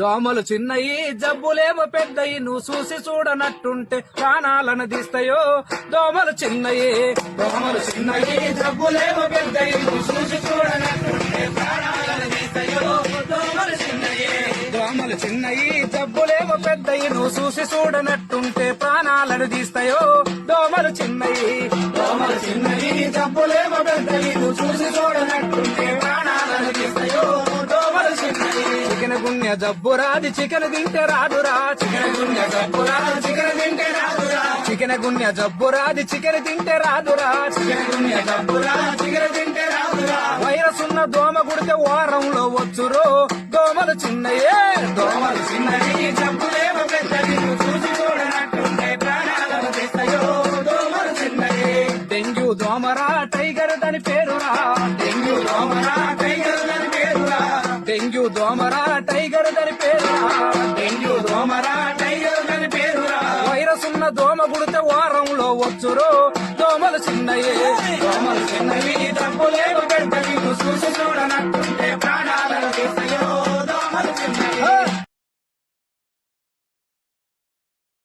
దోమలు చిన్నయి జబ్బులేమో పెద్దయి నువ్వు చూసి చూడనట్టుంటే ప్రాణాలను తీస్తాయో దోమలు చిన్నయి జబ్బులేమో పెద్దయి నువ్వు చూసి చూడనట్టుంటే ప్రాణాలను తీస్తాయో దోమలు చిన్నయి జబ్బులేమో పెద్దయి నువ్వు చూసి చూడనట్టుంటే ప్రాణాలను తీస్తాయో దోమలు చిన్నయి జబ్బులేమో పెద్దయి నువ్వు చూసి చూడనట్టుంటే ప్రాణాలను తీస్తాయో దోమలు చిన్నయి చికెన్ గున్య జబ్బు రాది చికెన్ తింటే రాదురా చికెన్ గున్య జబ్బు రాదు చికెన్ తింటే రాదురా చికెన్ గున్య జబ్బు రాది చికెన్ తింటే రాదురా చికెన్ గున్య జబ్బు రాదు చికెన్ తింటే రాదురా వైరస్ ఉన్న దోమ గుడితే వారంలో వచ్చురో దోమలు చిన్నయే జబ్బులేమో పెద్దది చూసి చూడనట్టుంటే ప్రాణాలను తీస్తాయో దోమలు చిన్నయే డెంగ్యూ దోమరా టైగర్ దాని పేరురా డెంగ్యూ దోమరా టైగర్ దాని పేరురా డెంగ్యూ దోమరా టైగర్ దాని పేరురా డెంగ్యూ దోమరా టైగర్ దాని పేరురా వైరస్ ఉన్న దోమ గుడితే వారంలో వచ్చురో దోమలు చిన్నయే జబ్బులేమో పెద్దది చూసి చూడనట్టు